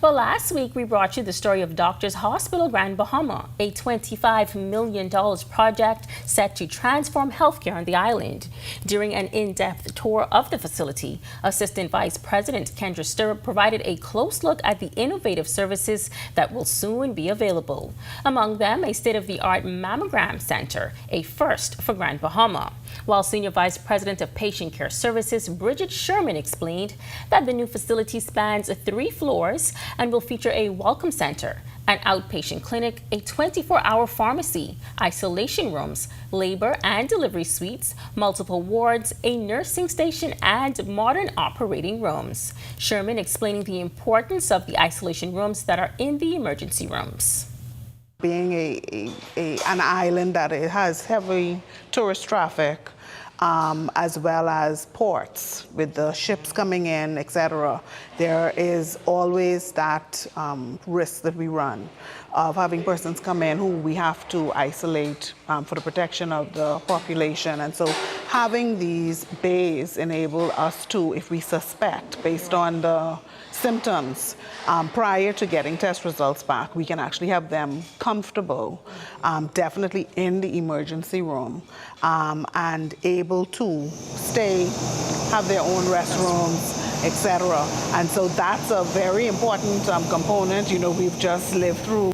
Well, last week we brought you the story of Doctors Hospital Grand Bahama, a $25 million project set to transform healthcare on the island. During an in-depth tour of the facility, Assistant Vice President Kendra Stirrup provided a close look at the innovative services that will soon be available. Among them, a state-of-the-art mammogram center, a first for Grand Bahama. While Senior Vice President of Patient Care Services, Bridget Sherman, explained that the new facility spans 3 floors and will feature a welcome center, an outpatient clinic, a 24-hour pharmacy, isolation rooms, labor and delivery suites, multiple wards, a nursing station, and modern operating rooms. Sherman explaining the importance of the isolation rooms that are in the emergency rooms. Being an island that it has heavy tourist traffic, as well as ports with the ships coming in, etc., there is always that risk that we run of having persons come in who we have to isolate for the protection of the population. And so having these bays enable us to, if we suspect, based on the symptoms prior to getting test results back, we can actually have them comfortable, definitely in the emergency room, and able to stay, have their own restrooms, etc. And so that's a very important component, we've just lived through.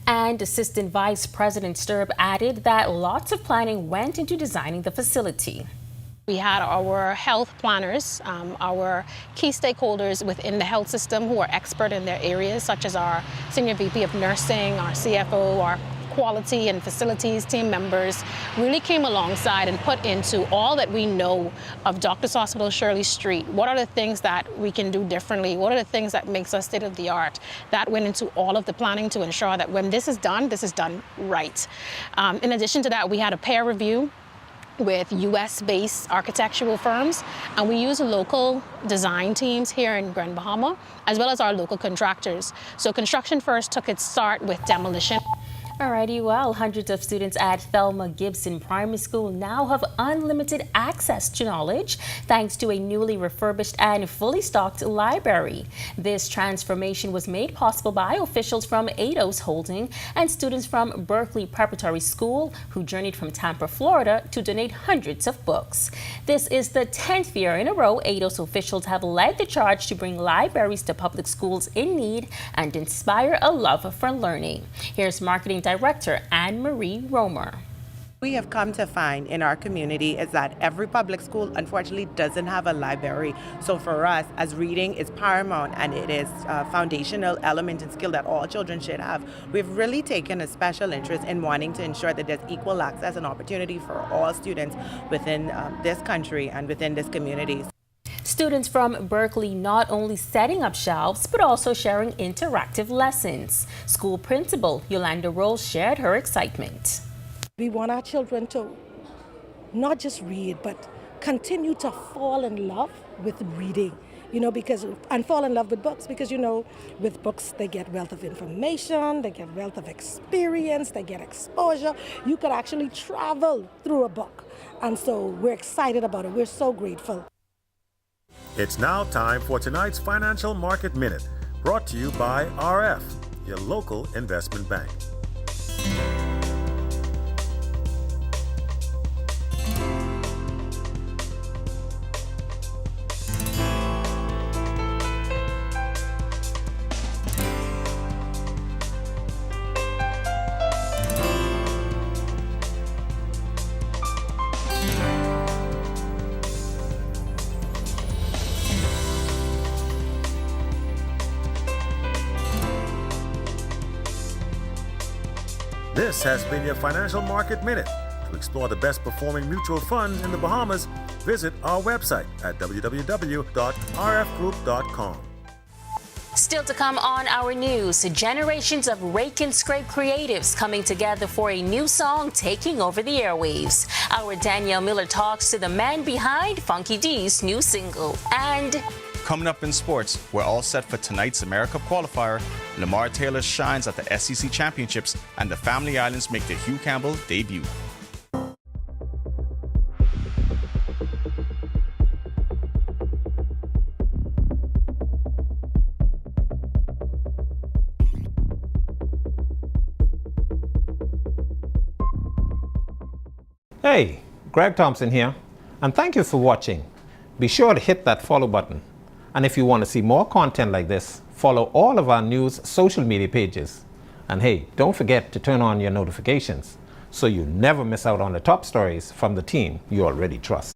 And Assistant Vice President Stirrup added that lots of planning went into designing the facility. We had our health planners, our key stakeholders within the health system who are expert in their areas, such as our Senior VP of Nursing, our CFO, our quality and facilities team members, really came alongside and put into all that we know of Doctors Hospital Shirley Street. What are the things that we can do differently? What are the things that makes us state of the art? That went into all of the planning to ensure that when this is done right. In addition to that, we had a peer review with US-based architectural firms, and we use local design teams here in Grand Bahama, as well as our local contractors. So construction first took its start with demolition. Alrighty, well, hundreds of students at Thelma Gibson Primary School now have unlimited access to knowledge thanks to a newly refurbished and fully stocked library. This transformation was made possible by officials from Eidos Holding and students from Berkeley Preparatory School who journeyed from Tampa, Florida to donate hundreds of books. This is the 10th year in a row Eidos officials have led the charge to bring libraries to public schools in need and inspire a love for learning. Here's Marketing Director Anne-Marie Romer. We have come to find in our community is that every public school unfortunately doesn't have a library. So for us, as reading is paramount and it is a foundational element and skill that all children should have, we've really taken a special interest in wanting to ensure that there's equal access and opportunity for all students within this country and within this community. Students from Berkeley not only setting up shelves, but also sharing interactive lessons. School principal Yolanda Rolls shared her excitement. We want our children to not just read, but continue to fall in love with reading, and fall in love with books because, with books, they get wealth of information, they get wealth of experience, they get exposure. You could actually travel through a book. And so we're excited about it. We're so grateful. It's now time for tonight's Financial Market Minute, brought to you by RF, your local investment bank. This has been your Financial Market Minute. To explore the best performing mutual funds in the Bahamas, visit our website at www.rfgroup.com. Still to come on our news, generations of rake and scrape creatives coming together for a new song taking over the airwaves. Our Danielle Miller talks to the man behind Funky D's new single. And coming up in sports, we're all set for tonight's AmeriCup qualifier. Lamar Taylor shines at the SEC Championships, and the Family Islands make their Hugh Campbell debut. Hey, Greg Thompson here, and thank you for watching. Be sure to hit that follow button. And if you want to see more content like this, follow all of our news social media pages. And hey, don't forget to turn on your notifications so you never miss out on the top stories from the team you already trust.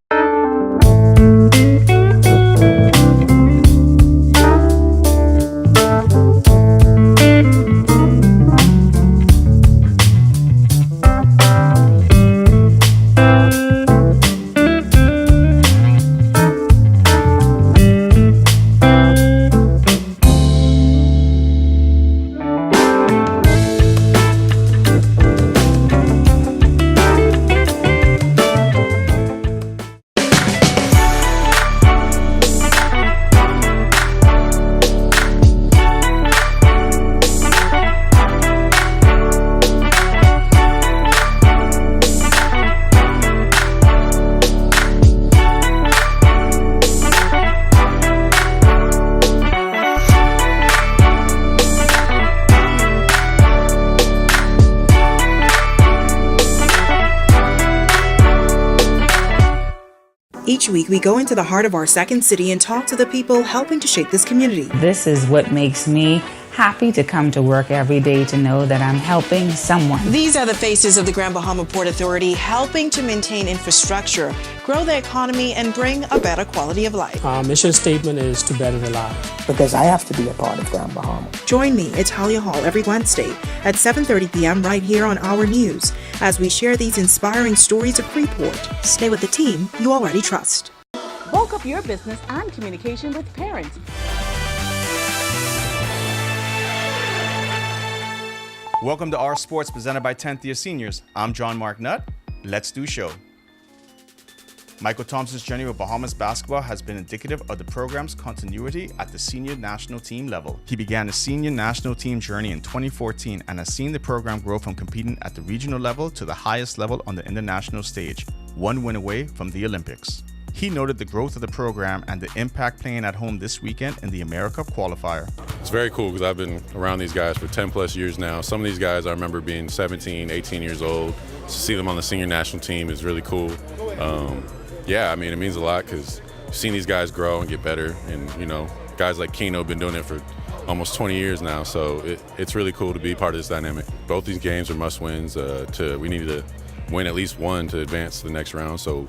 Each week, we go into the heart of our second city and talk to the people helping to shape this community. This is what makes me happy to come to work every day, to know that I'm helping someone. These are the faces of the Grand Bahama Port Authority, helping to maintain infrastructure, grow the economy, and bring a better quality of life. Our mission statement is to better the life. Because I have to be a part of Grand Bahama. Join me at Talia Hall every Wednesday at 7:30 p.m. right here on Our News as we share these inspiring stories of Freeport. Stay with the team you already trust. Bulk up your business and communication with parents. Welcome to Our Sports, presented by 10th Year Seniors. I'm John Mark Nutt. Let's do show. Michael Thompson's journey with Bahamas basketball has been indicative of the program's continuity at the senior national team level. He began his senior national team journey in 2014 and has seen the program grow from competing at the regional level to the highest level on the international stage, one win away from the Olympics. He noted the growth of the program and the impact playing at home this weekend in the AmeriCup qualifier. It's very cool because I've been around these guys for 10 plus years now. Some of these guys I remember being 17, 18 years old. To see them on the senior national team is really cool. Yeah, I mean, it means a lot because I've seen these guys grow and get better. And, you know, guys like Keno have been doing it for almost 20 years now. So it's really cool to be part of this dynamic. Both these games are must wins. We needed to win at least one to advance to the next round. So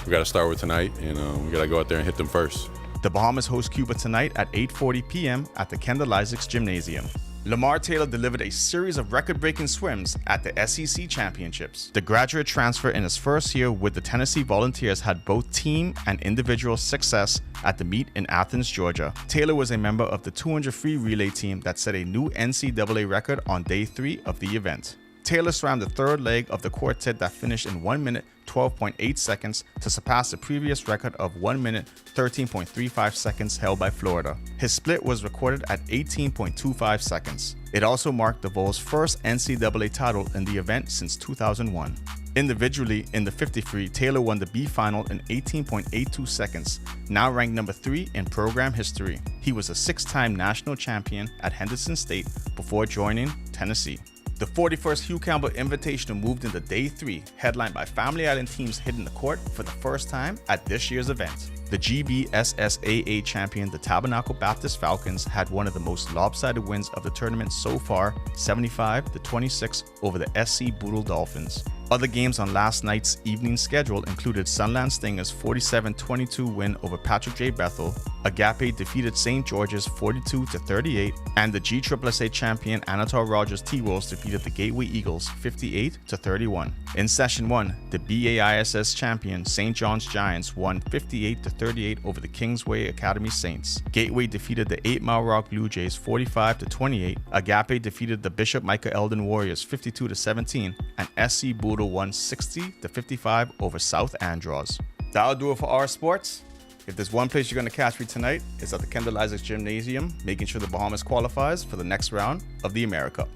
we got to start with tonight, and we got to go out there and hit them first. The Bahamas host Cuba tonight at 8:40 p.m. at the Kendall Isaacs Gymnasium. Lamar Taylor delivered a series of record-breaking swims at the SEC Championships. The graduate transfer in his first year with the Tennessee Volunteers had both team and individual success at the meet in Athens, Georgia. Taylor was a member of the 200 free relay team that set a new NCAA record on day 3 of the event. Taylor swam the third leg of the quartet that finished in 1 minute 12.8 seconds to surpass the previous record of 1 minute 13.35 seconds held by Florida. His split was recorded at 18.25 seconds. It also marked the Vols' first NCAA title in the event since 2001. Individually, in the 50 free, Taylor won the B final in 18.82 seconds, now ranked number 3 in program history. He was a 6-time national champion at Henderson State before joining Tennessee. The 41st Hugh Campbell Invitational moved into Day 3, headlined by Family Island teams hitting the court for the first time at this year's event. The GBSSAA champion, the Tabernacle Baptist Falcons, had one of the most lopsided wins of the tournament so far, 75-26 over the SC Boodle Dolphins. Other games on last night's evening schedule included Sunland Stingers' 47-22 win over Patrick J. Bethel, Agape defeated St. George's 42-38, and the GSSA champion Anatole Rogers T-Wolves defeated the Gateway Eagles 58-31. In Session 1, the BAISS champion St. John's Giants won 58-38 over the Kingsway Academy Saints. Gateway defeated the 8 Mile Rock Blue Jays 45-28. Agape defeated the Bishop Micah Eldon Warriors 52-17, and SC Boodle won 60-55 over South Andros. That'll do it for our sports. If there's one place you're going to catch me tonight, it's at the Kendall Isaacs Gymnasium, making sure the Bahamas qualifies for the next round of the AmeriCup.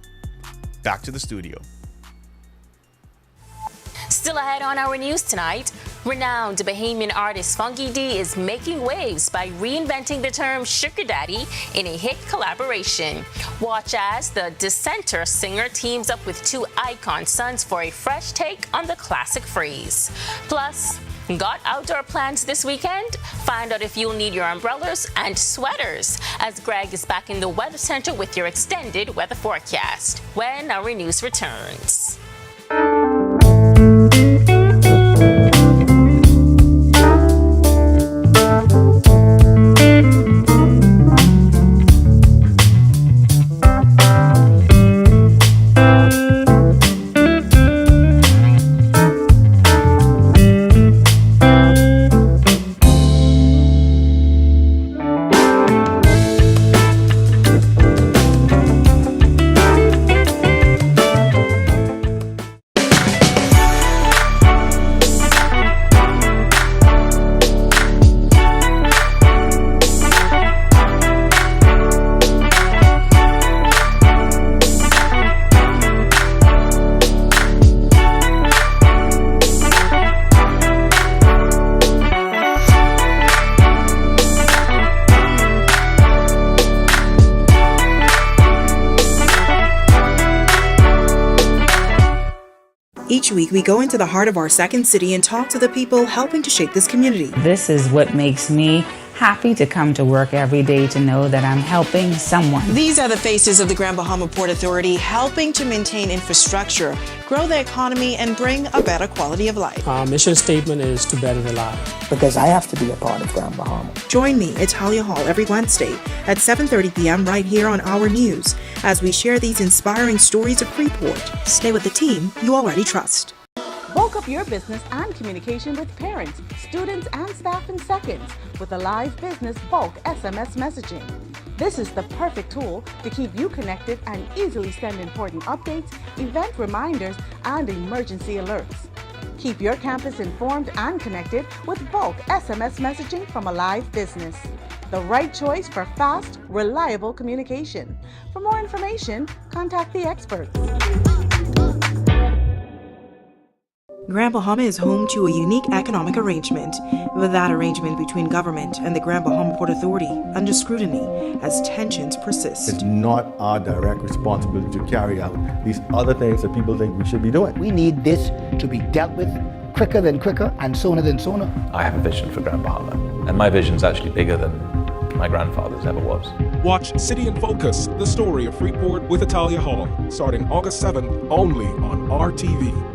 Back to the studio. Still ahead on our news tonight, renowned Bahamian artist Funky D is making waves by reinventing the term sugar daddy in a hit collaboration. Watch as the Dissenter singer teams up with two icon sons for a fresh take on the classic phrase. Plus, got outdoor plans this weekend? Find out if you'll need your umbrellas and sweaters as Greg is back in the Weather Center with your extended weather forecast when our news returns. Each week, we go into the heart of our second city and talk to the people helping to shape this community. This is what makes me happy to come to work every day, to know that I'm helping someone. These are the faces of the Grand Bahama Port Authority, helping to maintain infrastructure, grow the economy, and bring a better quality of life. Our mission statement is to better the life. Because I have to be a part of Grand Bahama. Join me at Talia Hall every Wednesday at 7:30 p.m. right here on Our News as we share these inspiring stories of Freeport. Stay with the team you already trust. Bulk up your business and communication with parents, students, and staff in seconds with a live business bulk SMS messaging. This is the perfect tool to keep you connected and easily send important updates, event reminders, and emergency alerts. Keep your campus informed and connected with bulk SMS messaging from a live business. The right choice for fast, reliable communication. For more information, contact the experts. Grand Bahama is home to a unique economic arrangement, with that arrangement between government and the Grand Bahama Port Authority under scrutiny as tensions persist. It's not our direct responsibility to carry out these other things that people think we should be doing. We need this to be dealt with quicker than quicker and sooner than sooner. I have a vision for Grand Bahama, and my vision is actually bigger than my grandfather's ever was. Watch City in Focus, the story of Freeport with Italia Hall, starting August 7th only on RTV.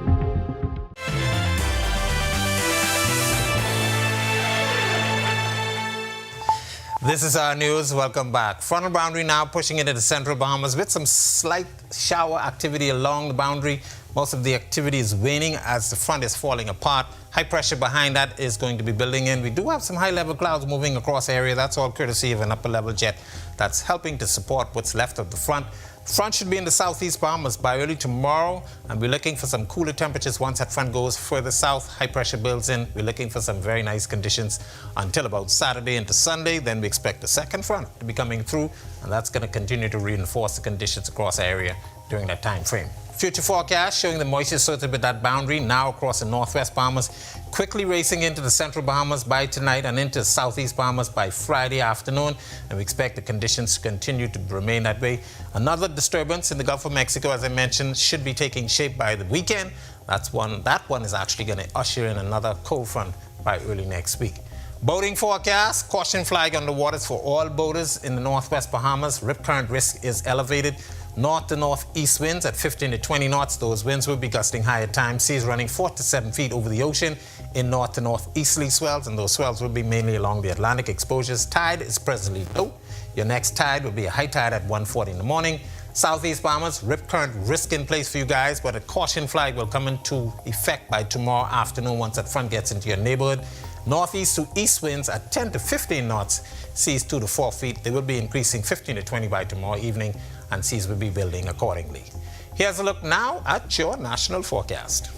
This is our news. Welcome back. Frontal boundary now pushing into the central Bahamas with some slight shower activity along the boundary. Most of the activity is waning as the front is falling apart. High pressure behind that is going to be building in. We do have some high-level clouds moving across the area. That's all courtesy of an upper-level jet that's helping to support what's left of the front. Front should be in the southeast Bahamas by early tomorrow, and we're looking for some cooler temperatures once that front goes further south. High pressure builds in. We're looking for some very nice conditions until about Saturday into Sunday. Then we expect the second front to be coming through, and that's going to continue to reinforce the conditions across the area during that time frame. Future forecast showing the moisture associated with that boundary now across the northwest Bahamas, quickly racing into the central Bahamas by tonight and into the southeast Bahamas by Friday afternoon. And we expect the conditions to continue to remain that way. Another disturbance in the Gulf of Mexico, as I mentioned, should be taking shape by the weekend. That one is actually going to usher in another cold front by early next week. Boating forecast, caution flag on the waters for all boaters in the northwest Bahamas. Rip current risk is elevated. North to northeast winds at 15 to 20 knots. Those winds will be gusting high at times. Seas running 4 to 7 feet over the ocean in north to northeasterly swells, and those swells will be mainly along the Atlantic exposures. Tide is presently low. Your next tide will be a high tide at 1:40 in the morning. Southeast Bahamas, rip current risk in place for you guys, but a caution flag will come into effect by tomorrow afternoon once that front gets into your neighborhood. Northeast to east winds at 10 to 15 knots, seas 2 to 4 feet. They will be increasing 15 to 20 by tomorrow evening, and seas will be building accordingly. Here's a look now at your national forecast.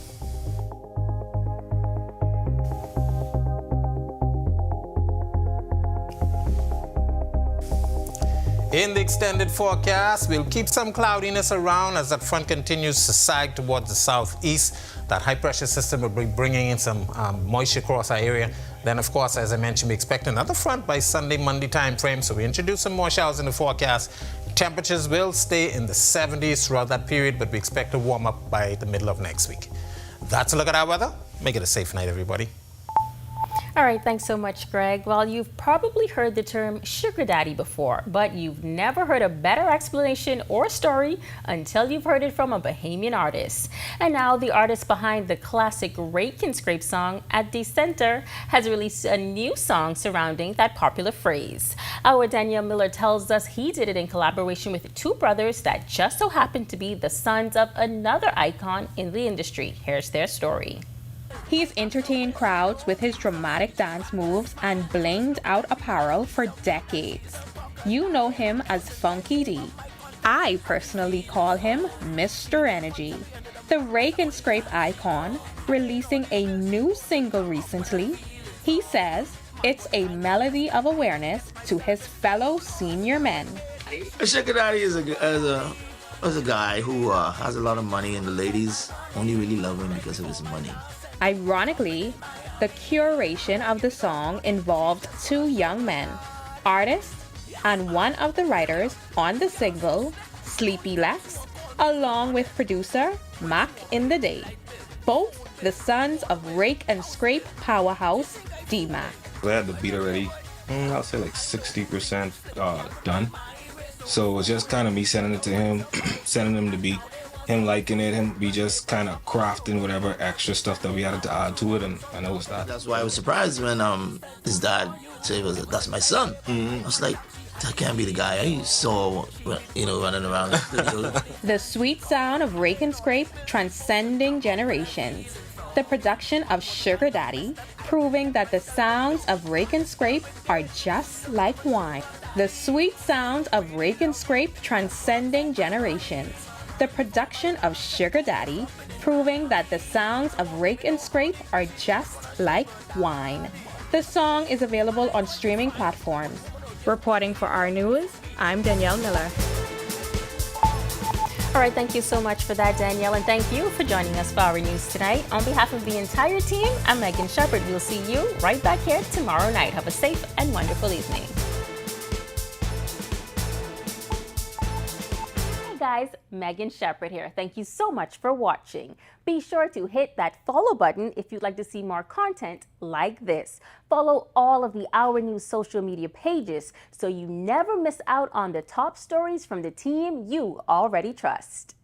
In the extended forecast, we'll keep some cloudiness around as that front continues to sag towards the southeast. That high pressure system will be bringing in some moisture across our area. Then, of course, as I mentioned, we expect another front by Sunday, Monday time frame. So we introduce some more showers in the forecast. Temperatures will stay in the 70s throughout that period, but we expect to warm up by the middle of next week. That's a look at our weather. Make it a safe night, everybody. All right, thanks so much, Greg. Well, you've probably heard the term sugar daddy before, but you've never heard a better explanation or story until you've heard it from a Bahamian artist. And now the artist behind the classic Rake and Scrape song, At the Center, has released a new song surrounding that popular phrase. Our Daniel Miller tells us he did it in collaboration with two brothers that just so happened to be the sons of another icon in the industry. Here's their story. He's entertained crowds with his dramatic dance moves and blinged out apparel for decades. You know him as Funky D. I personally call him Mr. Energy. The Rake and Scrape icon, releasing a new single recently. He says it's a melody of awareness to his fellow senior men. Sugar Daddy is a guy who has a lot of money, and the ladies only really love him because of his money. Ironically, the curation of the song involved two young men, artists, and one of the writers on the single, Sleepy Lex, along with producer Mac in the Day, both the sons of Rake and Scrape powerhouse D-Mac. I had the beat already, I'll say like 60% done. So it was just kind of me sending it to him, sending him the beat. Him liking it, him be just kind of crafting whatever extra stuff that we had to add to it, and I know it's that. That's why I was surprised when his dad said, "That's my son." I was like, that can't be the guy I saw, running around. The sweet sound of Rake and Scrape transcending generations. The production of Sugar Daddy, proving that the sounds of Rake and Scrape are just like wine. The sweet sounds of Rake and Scrape transcending generations. The production of Sugar Daddy, proving that the sounds of Rake and Scrape are just like wine. The song is available on streaming platforms. Reporting for our news, I'm Danielle Miller. All right, thank you so much for that, Danielle, and thank you for joining us for our news tonight. On behalf of the entire team, I'm Megan Shepherd. We'll see you right back here tomorrow night. Have a safe and wonderful evening. Guys, Megan Shepherd here. Thank you so much for watching. Be sure to hit that follow button if you'd like to see more content like this. Follow all of the Our News social media pages so you never miss out on the top stories from the team you already trust.